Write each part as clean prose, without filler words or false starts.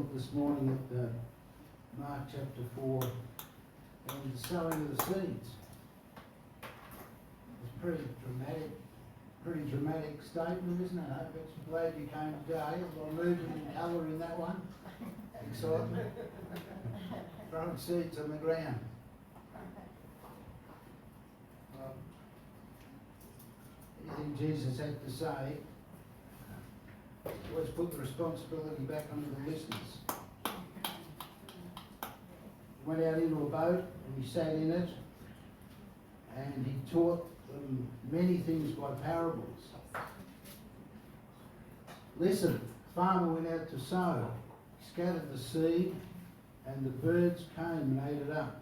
look this morning at Mark chapter 4 and the sowing of the seeds. It's pretty dramatic statement, isn't it? I'm glad you came today. A lot of movement and colour in that one. Excitement. Throwing seeds on the ground. Anything Jesus had to say, always put the responsibility back onto the listeners. He went out into a boat and he sat in it and he taught them many things by parables. Listen, the farmer went out to sow. He scattered the seed and the birds came and ate it up.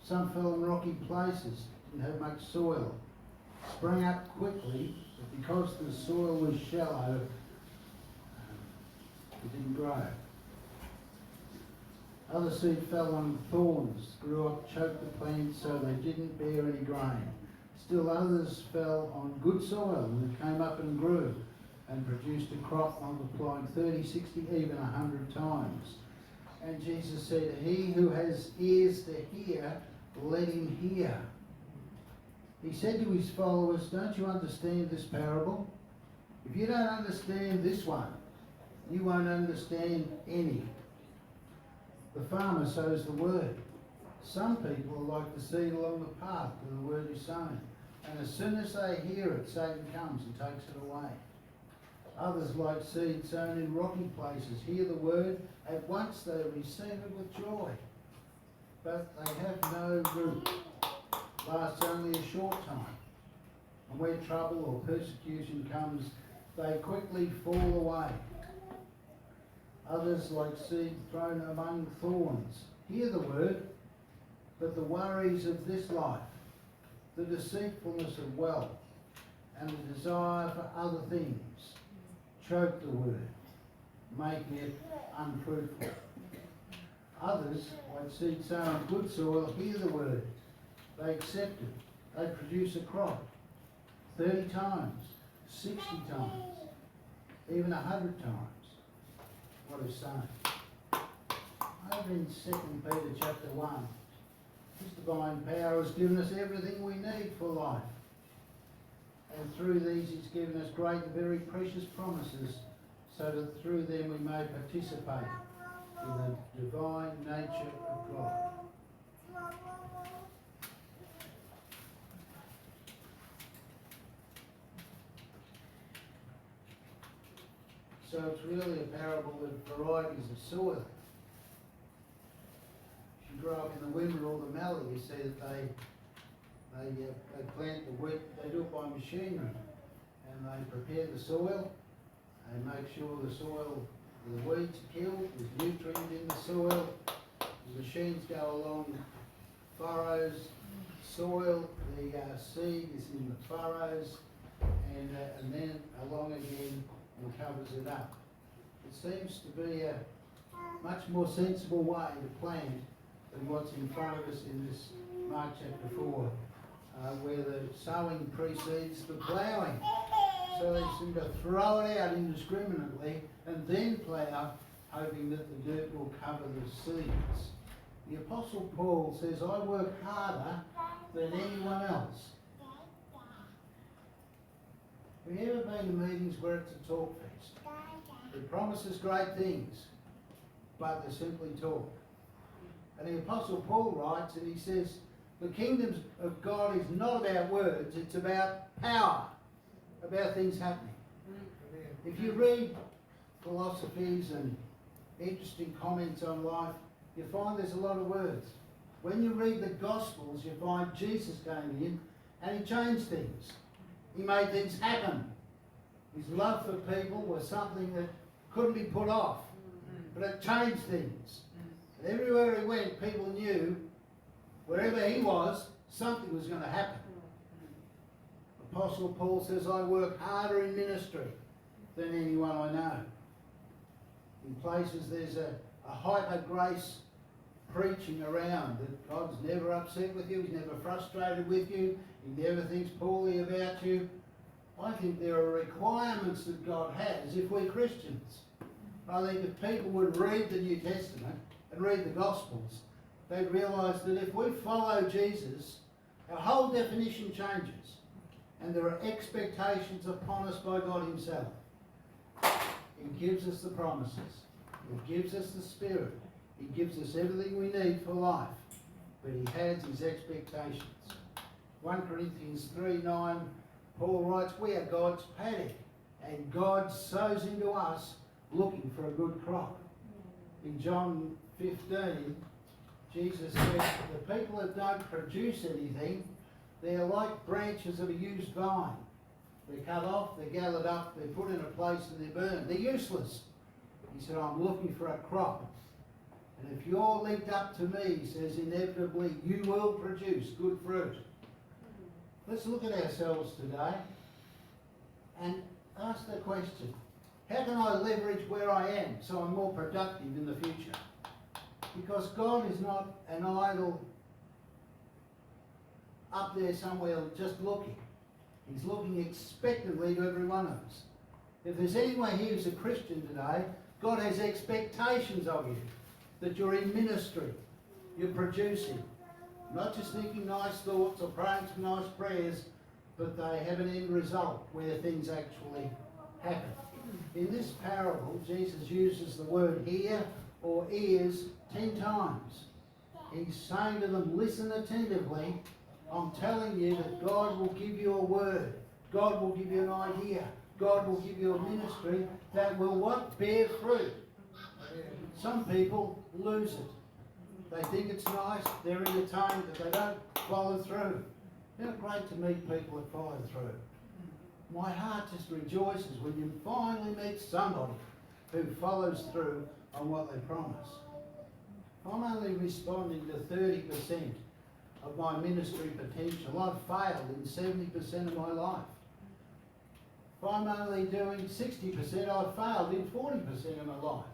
Some fell in rocky places, didn't have much soil. Sprang up quickly, but because the soil was shallow, it didn't grow. Other seed fell on thorns, grew up, choked the plants so they didn't bear any grain. Still others fell on good soil and it came up and grew and produced a crop multiplying 30, 60, even 100 times. And Jesus said, he who has ears to hear, let him hear. He said to his followers, don't you understand this parable? If you don't understand this one, you won't understand any. The farmer sows the word. Some people are like the seed along the path where the word is sown. And as soon as they hear it, Satan comes and takes it away. Others, like seed sown in rocky places, hear the word. At once they receive it with joy. But they have no root. Lasts only a short time. And where trouble or persecution comes, they quickly fall away. Others, like seed thrown among thorns, hear the word, but the worries of this life, the deceitfulness of wealth, and the desire for other things choke the word, making it unfruitful. Others, like seed sown on good soil, hear the word. They accept it. They produce a crop 30 times, 60 times, even 100 times what is sown. Over in 2 Peter chapter 1, His divine power has given us everything we need for life. And through these He's given us great and very precious promises so that through them we may participate in the divine nature of God. So it's really a parable of varieties of soil. If you grow up in the Wimmera or the Mallee, you see that they plant the wheat. They do it by machinery, and they prepare the soil. They make sure the soil, the weeds are killed. There's nutrient in the soil. The machines go along furrows, soil. The seed is in the furrows, and then along again and covers it up. It seems to be a much more sensible way to plant than what's in front of us in this Mark chapter 4, where the sowing precedes the ploughing. So they seem to throw it out indiscriminately and then plough, hoping that the dirt will cover the seeds. The Apostle Paul says, I work harder than anyone else. Have you ever been to meetings where it's a talk fest? It promises great things, but they're simply talk. And the Apostle Paul writes, and he says, the kingdom of God is not about words, it's about power, about things happening. If you read philosophies and interesting comments on life, you find there's a lot of words. When you read the Gospels, you find Jesus came in and he changed things. He made things happen. His love for people was something that couldn't be put off, but it changed things. And everywhere he went, people knew wherever he was, something was going to happen. Apostle Paul says, I work harder in ministry than anyone I know. In places there's a hyper grace preaching around that God's never upset with you, He's never frustrated with you, He never thinks poorly about you. I think there are requirements that God has if we're Christians. I think if people would read the New Testament and read the Gospels, they'd realise that if we follow Jesus, our whole definition changes. And there are expectations upon us by God Himself. He gives us the promises. He gives us the Spirit. He gives us everything we need for life. But He has His expectations. 1 Corinthians 3:9, Paul writes, we are God's paddock, and God sows into us looking for a good crop. In John 15, Jesus said, the people that don't produce anything, they're like branches of a used vine. They're cut off, they're gathered up, they're put in a place and they're burned. They're useless. He said, I'm looking for a crop. And if you're linked up to me, he says, inevitably you will produce good fruit. Let's look at ourselves today and ask the question, how can I leverage where I am so I'm more productive in the future? Because God is not an idol up there somewhere just looking. He's looking expectantly to every one of us. If there's anyone here who's a Christian today, God has expectations of you, that you're in ministry, you're producing, not just thinking nice thoughts or praying some nice prayers, but they have an end result where things actually happen. In this parable, Jesus uses the word hear or ears 10 times. He's saying to them, listen attentively. I'm telling you that God will give you a word. God will give you an idea. God will give you a ministry that will what? Bear fruit. Some people lose it. They think it's nice, they're entertained, but they don't follow through. Isn't it great to meet people that follow through? My heart just rejoices when you finally meet somebody who follows through on what they promise. I'm only responding to 30% of my ministry potential. I've failed in 70% of my life. If I'm only doing 60%, I've failed in 40% of my life.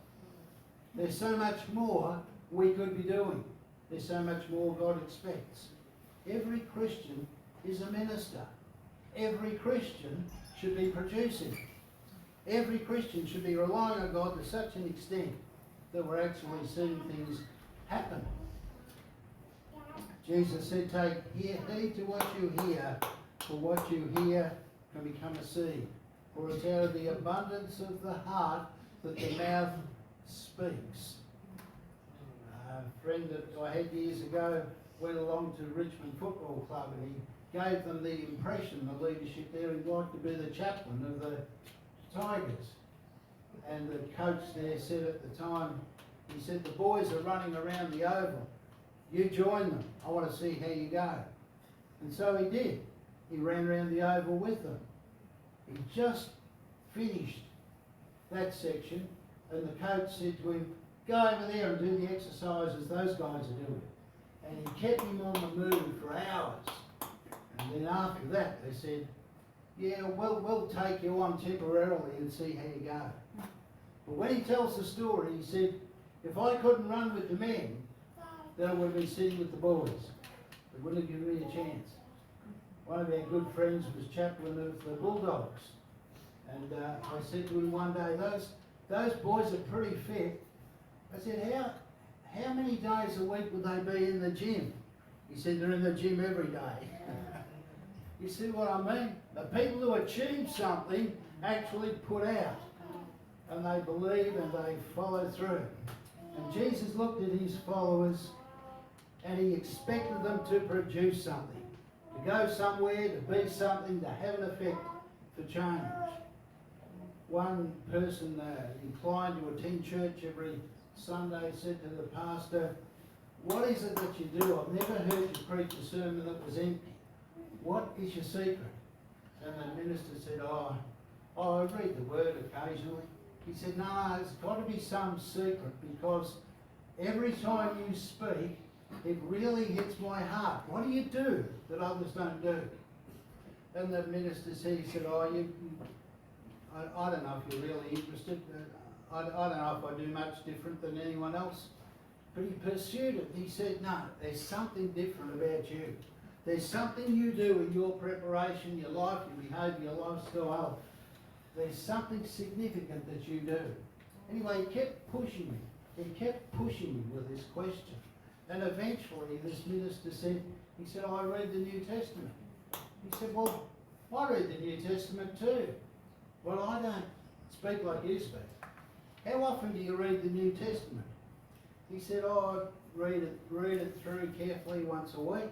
There's so much more we could be doing. There's so much more God expects. Every Christian is a minister. Every Christian should be producing. Every Christian should be relying on God to such an extent that we're actually seeing things happen. Jesus said, take heed to what you hear, for what you hear can become a seed. For it's out of the abundance of the heart that the mouth speaks. A friend that I had years ago went along to Richmond Football Club and he gave them the impression, the leadership there, he'd like to be the chaplain of the Tigers. And the coach there said at the time, he said, the boys are running around the oval. You join them. I want to see how you go. And so he did. He ran around the oval with them. He just finished that section and the coach said to him, go over there and do the exercises those guys are doing. And he kept him on the move for hours. And then after that they said, yeah, we'll take you on temporarily and see how you go. But when he tells the story, he said, if I couldn't run with the men, then I would have been sitting with the boys. They wouldn't have given me a chance. One of our good friends was chaplain of the Bulldogs. And I said to him one day, those boys are pretty fit. I said, how many days a week would they be in the gym? He said, they're in the gym every day. You see what I mean? The people who achieve something actually put out. And they believe and they follow through. And Jesus looked at his followers and he expected them to produce something. To go somewhere, to be something, to have an effect for change. One person inclined to attend church every Sunday said to the pastor, what is it that you do? I've never heard you preach a sermon that was empty. What is your secret? And the minister said, I read the word occasionally. He said, no, it's got to be some secret because every time you speak, it really hits my heart. What do you do that others don't do? And the minister said, he said, I don't know if you're really interested. I don't know if I do much different than anyone else. But he pursued it. He said, no, there's something different about you. There's something you do in your preparation, your life, your behaviour, your lifestyle. There's something significant that you do. Anyway, he kept pushing me. He kept pushing me with this question. And eventually this minister said, he said, I read the New Testament. He said, well, I read the New Testament too. Well, I don't speak like you speak. How often do you read the New Testament? He said, oh, I read it through carefully once a week.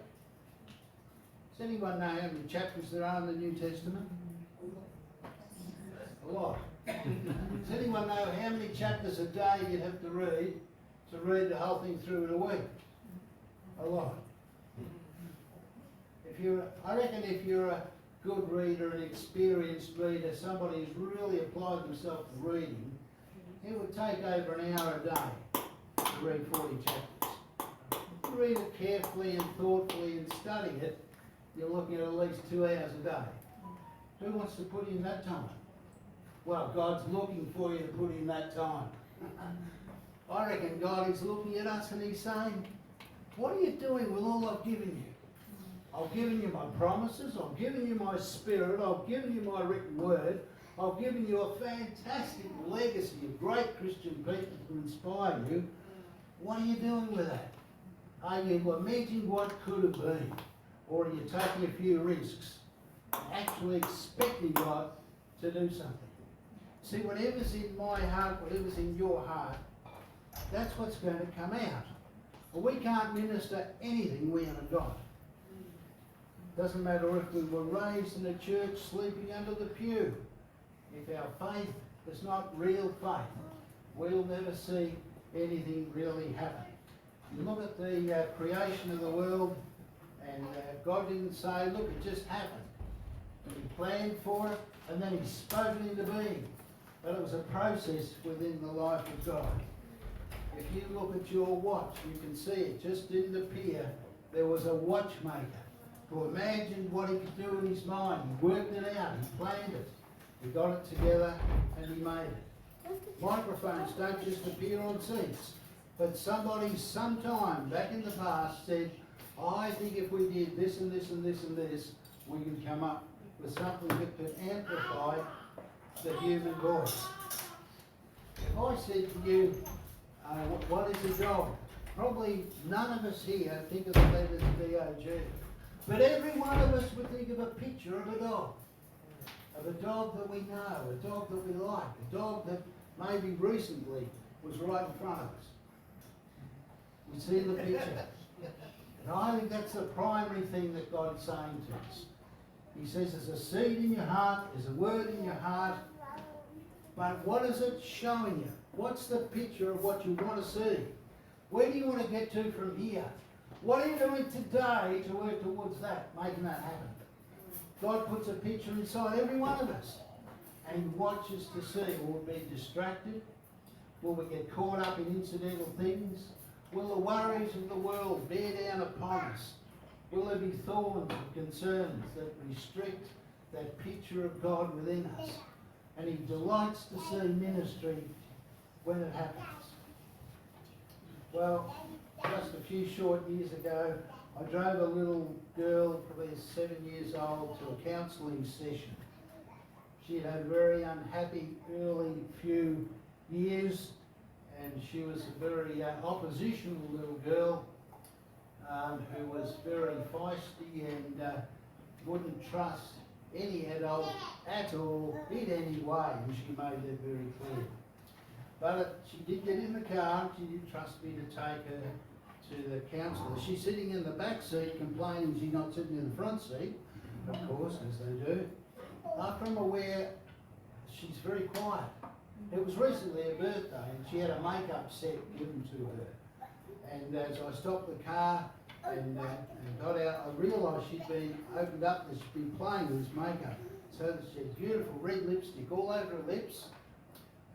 Does anyone know how many chapters there are in the New Testament? A lot. Does anyone know how many chapters a day you'd have to read the whole thing through in a week? A lot. I reckon if you're a good reader, an experienced reader, somebody who's really applied themselves to reading, it would take over an hour a day to read 40 chapters. If you read it carefully and thoughtfully and study it, you're looking at least 2 hours a day. Who wants to put in that time? Well, God's looking for you to put in that time. I reckon God is looking at us and He's saying, what are you doing with all I've given you? I've given you my promises, I've given you my spirit, I've given you my written word, I've given you a fantastic legacy of great Christian people to inspire you. What are you doing with that? Are you lamenting what could have been? Or are you taking a few risks, actually expecting God to do something? See, whatever's in my heart, whatever's in your heart, that's what's going to come out. But we can't minister anything we haven't got. Doesn't matter if we were raised in a church sleeping under the pew. If our faith is not real faith, we'll never see anything really happen. You look at the creation of the world, and God didn't say, look, it just happened. He planned for it, and then He spoke it into being. But it was a process within the life of God. If you look at your watch, you can see it just didn't appear. There was a watchmaker who imagined what he could do in his mind. He worked it out, he planned it, he got it together, and he made it. Microphones don't just appear on seats. But somebody sometime back in the past said, I think if we did this and this and this and this, we could come up with something that could amplify the human voice. If I said to you, what is a dog? Probably none of us here think of the letters D-O-G. But every one of us would think of a picture of a dog that we know, a dog that we like, a dog that maybe recently was right in front of us. We see the picture. And I think that's the primary thing that God's saying to us. He says there's a seed in your heart, there's a word in your heart, but what is it showing you? What's the picture of what you want to see? Where do you want to get to from here? What are you doing today to work towards that, making that happen? God puts a picture inside every one of us, and He watches to see, will we be distracted? Will we get caught up in incidental things? Will the worries of the world bear down upon us? Will there be thorns and concerns that restrict that picture of God within us? And He delights to see ministry when it happens. Well, just a few short years ago, I drove a little girl, probably 7 years old, to a counselling session. She had a very unhappy early few years, and she was a very oppositional little girl who was very feisty and wouldn't trust any adult at all in any way, and she made that very clear. But she did get in the car, and she did trust me to take her to the counsellor. She's sitting in the back seat complaining she's not sitting in the front seat, of course, as they do. After I'm aware, she's very quiet. It was recently her birthday, and she had a makeup set given to her. And as I stopped the car and got out, I realised she'd been opened up and she'd been playing with this makeup. So that she had beautiful red lipstick all over her lips,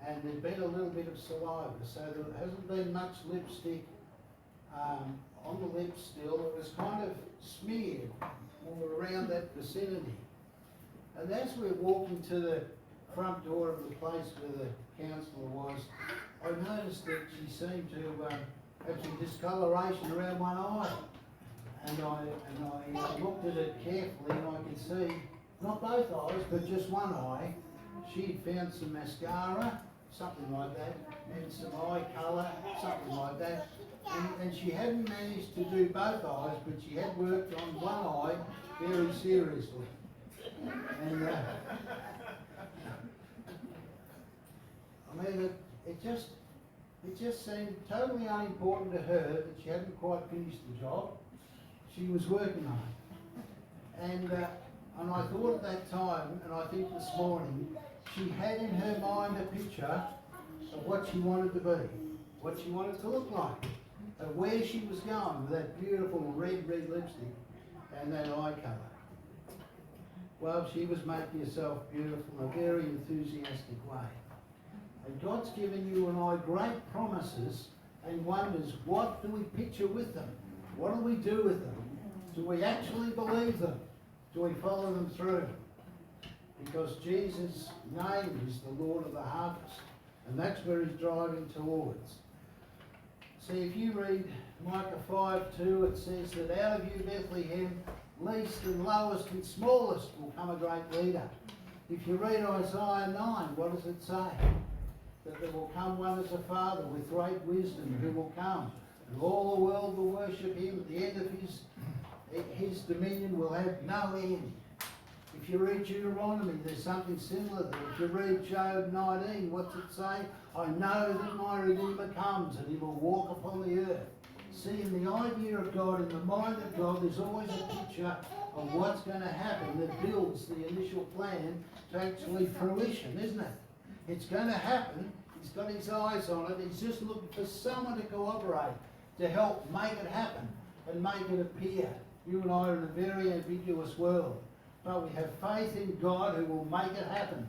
and there'd been a little bit of saliva. So there hasn't been much lipstick on the lips still. It was kind of smeared all around that vicinity. And as we were walking to the front door of the place where the counsellor was, I noticed that she seemed to have some discoloration around one eye. And I looked at it carefully, and I could see, not both eyes, but just one eye, she'd found some mascara, something like that, and some eye colour, something like that. And she hadn't managed to do both eyes, but she had worked on one eye very seriously. And I mean, it just seemed totally unimportant to her that she hadn't quite finished the job. She was working on it. And I thought at that time, and I think this morning, she had in her mind a picture of what she wanted to be, what she wanted to look like, of where she was going with that beautiful red lipstick and that eye colour. Well, she was making herself beautiful in a very enthusiastic way. And God's given you and I great promises and wonders. What do we picture with them? What do we do with them? Do we actually believe them? Do we follow them through? Because Jesus' name is the Lord of the harvest. And that's where he's driving towards. See, if you read Micah 5:2, it says that out of you, Bethlehem, least and lowest and smallest will come a great leader. If you read Isaiah 9, what does it say? That there will come one as a father with great wisdom who will come, and all the world will worship him. At the end of his dominion will have no end. If you read Deuteronomy, there's something similar there. If you read Job 19, what's it say? I know that my Redeemer comes and he will walk upon the earth. See, in the idea of God, in the mind of God, there's always a picture of what's going to happen that builds the initial plan to actually fruition, isn't it? It's going to happen. He's got his eyes on it. He's just looking for someone to cooperate, to help make it happen and make it appear. You and I are in a very ambiguous world. But we have faith in God who will make it happen.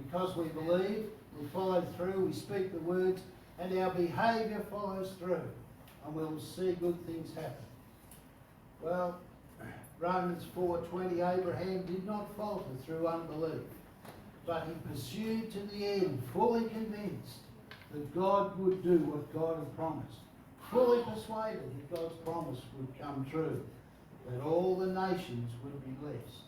Because we believe, we follow through, we speak the words, and our behaviour follows through. And we'll see good things happen. Well, Romans 4:20, Abraham did not falter through unbelief, but he pursued to the end, fully convinced that God would do what God had promised, fully persuaded that God's promise would come true, that all the nations would be blessed.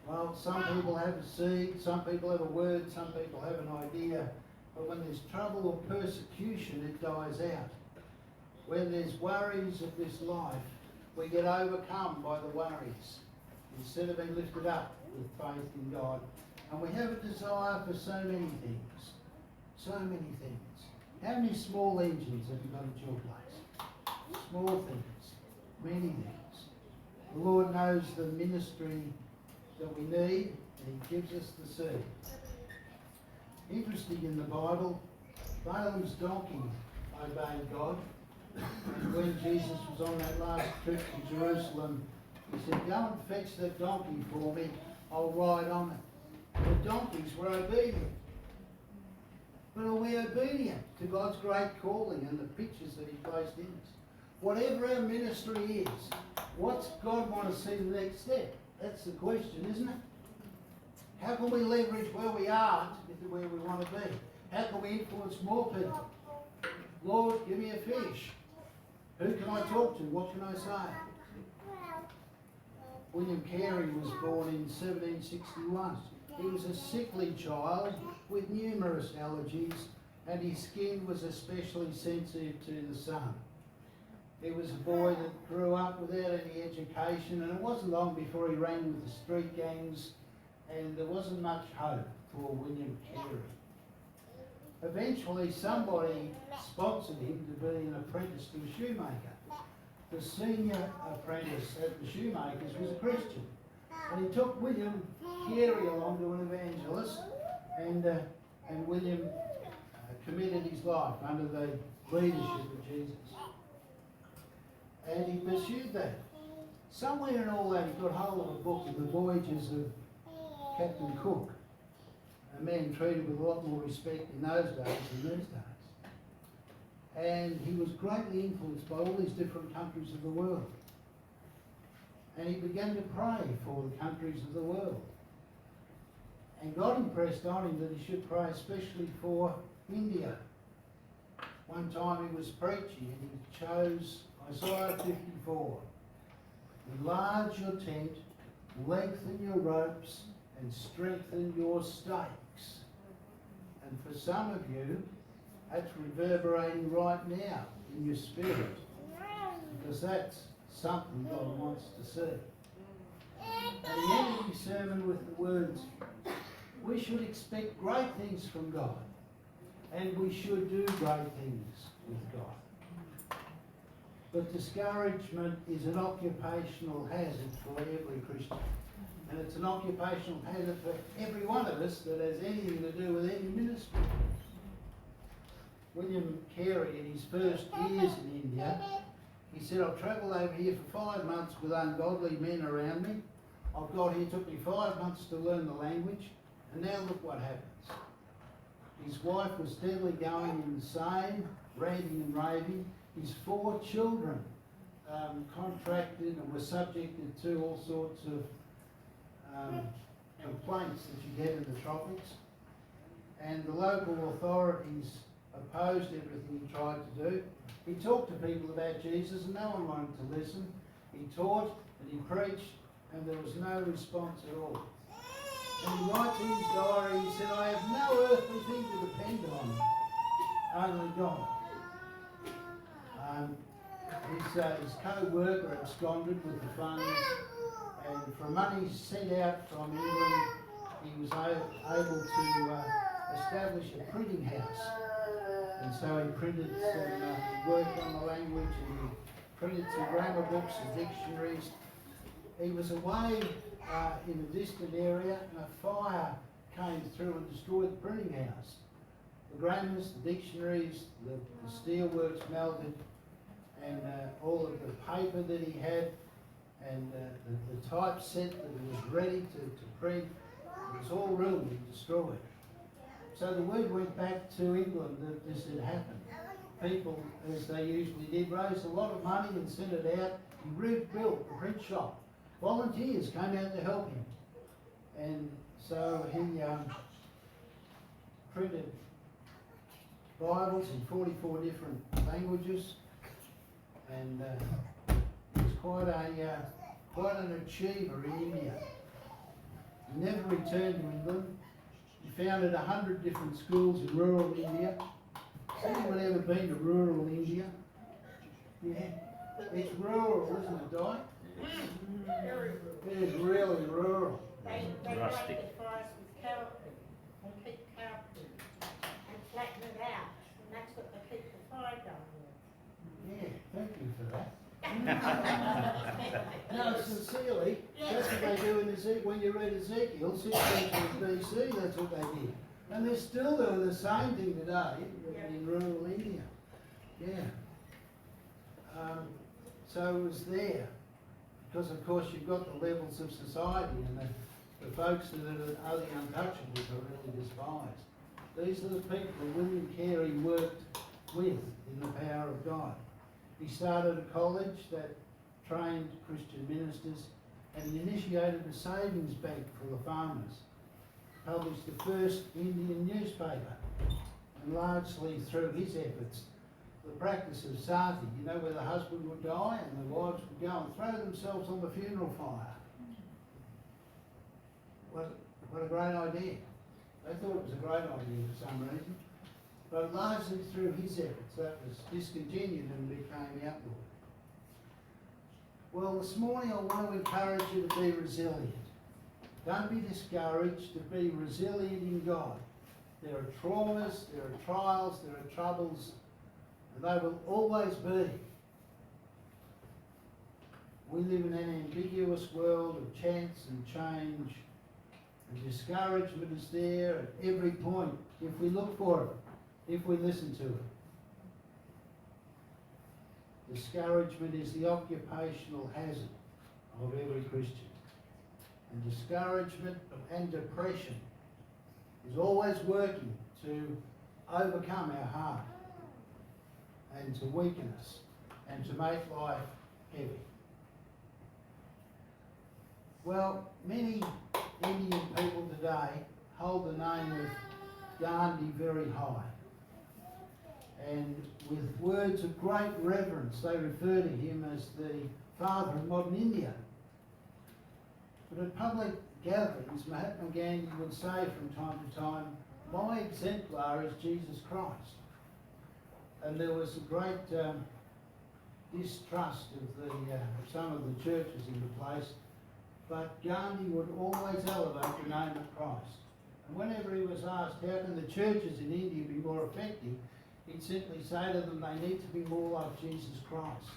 Well, some people have a seed, some people have a word, some people have an idea, but when there's trouble or persecution, it dies out. When there's worries of this life, we get overcome by the worries instead of being lifted up with faith in God. And we have a desire for so many things. So many things. How many small engines have you got at your place? Small things. Many things. The Lord knows the ministry that we need, and he gives us the seed. Interesting in the Bible, Balaam's donkey obeyed God. And when Jesus was on that last trip to Jerusalem, he said, go and fetch that donkey for me, I'll ride on it. The donkeys were obedient. But are we obedient to God's great calling and the pictures that he placed in us? Whatever our ministry is, what's God want to see the next step? That's the question, isn't it? How can we leverage where we are to get to where we want to be? How can we influence more people? Lord, give me a fish. Who can I talk to? What can I say? William Carey was born in 1761. He was a sickly child with numerous allergies, and his skin was especially sensitive to the sun. He was a boy that grew up without any education, and it wasn't long before he ran with the street gangs, and there wasn't much hope for William Carey. Eventually, somebody sponsored him to be an apprentice to a shoemaker. The senior apprentice at the shoemakers was a Christian, and he took William Carey along to an evangelist, and William committed his life under the leadership of Jesus. And he pursued that. Somewhere in all that, he got hold of a book of the voyages of Captain Cook, a man treated with a lot more respect in those days than these days. And he was greatly influenced by all these different countries of the world. And he began to pray for the countries of the world. And God impressed on him that he should pray especially for India. One time he was preaching and he chose Isaiah 54. Enlarge your tent, lengthen your ropes, and strengthen your stakes. And for some of you, that's reverberating right now in your spirit, because that's something God wants to see. And he ended his sermon with the words, we should expect great things from God, and we should do great things with God. But discouragement is an occupational hazard for every Christian. And it's an occupational hazard for every one of us that has anything to do with any ministry. William Carey, in his first years in India, he said, I've travelled over here for 5 months with ungodly men around me. I've got here, it took me 5 months to learn the language, and now look what happens. His wife was steadily going insane, ranting and raving. His 4 children contracted and were subjected to all sorts of complaints that you get in the tropics. And the local authorities opposed everything he tried to do. He talked to people about Jesus and no one wanted to listen. He taught and he preached and there was no response at all. And he writes in his diary, he said, I have no earthly thing to depend on, only God. His co-worker absconded with the funds, and for money sent out from England, he was able to establish a printing house. And so he printed he worked on the language, and he printed some grammar books and dictionaries. He was away in a distant area, and a fire came through and destroyed the printing house. The grammars, the dictionaries, the steelworks melted, and all of the paper that he had, and the typeset that was ready to print, it was all ruined and destroyed. So the word went back to England that this had happened. People, as they usually did, raised a lot of money and sent it out. He rebuilt the print shop. Volunteers came out to help him. And so he printed Bibles in 44 different languages, and he was quite an achiever in India. He never returned to England. He founded 100 different schools in rural India. Has anyone ever been to rural India? Yeah. It's rural, isn't it, Di? It is really rural. They Rustic. the forest with carpet and keep carpet and flatten it out, and that's what they keep the fire going with. Yeah, thank you for that. No, sincerely, that's what they do in Ezekiel. When you read Ezekiel, 6 centuries BC, that's what they did. And they're still doing the same thing today in rural India. Yeah. So it was there. Because of course you've got the levels of society, and the folks that are the untouchables are really despised. These are the people that William Carey worked with in the power of God. He started a college that trained Christian ministers, and he initiated a savings bank for the farmers. Published the first Indian newspaper, and largely through his efforts, the practice of sati, you know, where the husband would die and the wives would go and throw themselves on the funeral fire. What a great idea. They thought it was a great idea for some reason. But largely through his efforts, that was discontinued and became outlaw. Well, this morning I want to encourage you to be resilient. Don't be discouraged, to be resilient in God. There are traumas, there are trials, there are troubles, and they will always be. We live in an ambiguous world of chance and change, and discouragement is there at every point if we look for it, if we listen to it. Discouragement is the occupational hazard of every Christian. And discouragement and depression is always working to overcome our heart and to weaken us and to make life heavy. Well, many Indian people today hold the name of Gandhi very high. And with words of great reverence, they refer to him as the father of modern India. But at public gatherings, Mahatma Gandhi would say from time to time, my exemplar is Jesus Christ. And there was a great distrust of some of the churches in the place, but Gandhi would always elevate the name of Christ. And whenever he was asked, how can the churches in India be more effective, he'd simply say to them, they need to be more like Jesus Christ.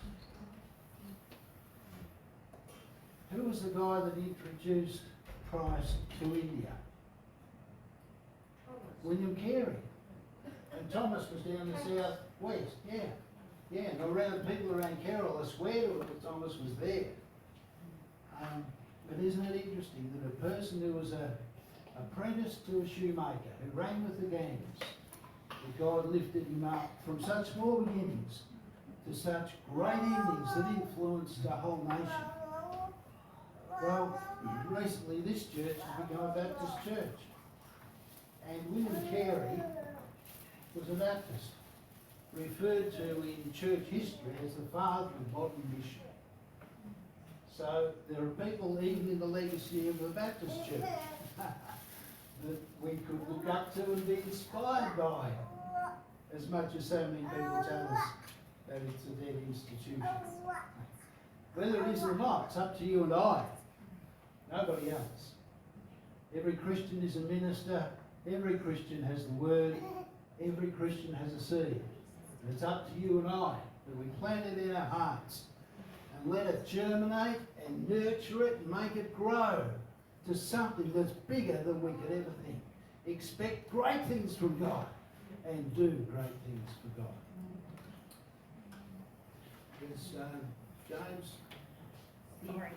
Who was the guy that introduced Christ to India? William Carey. And Thomas was down the south-west, yeah, and around people around Carroll, I swear to it that Thomas was there. But isn't it interesting that a person who was an apprentice to a shoemaker, who ran with the gangs, that God lifted him up from such small beginnings to such great endings that influenced the whole nation? Well, recently this church has become a Baptist church. And William Carey was a Baptist, referred to in church history as the father of modern mission. So there are people even in the legacy of the Baptist church that we could look up to and be inspired by, as much as so many people tell us that it's a dead institution. Whether it is or not, it's up to you and I, nobody else. Every Christian is a minister, every Christian has the word, every Christian has a seed. And it's up to you and I that we plant it in our hearts and let it germinate and nurture it and make it grow to something that's bigger than we could ever think. Expect great things from God and do great things for God. Is James? Sorry.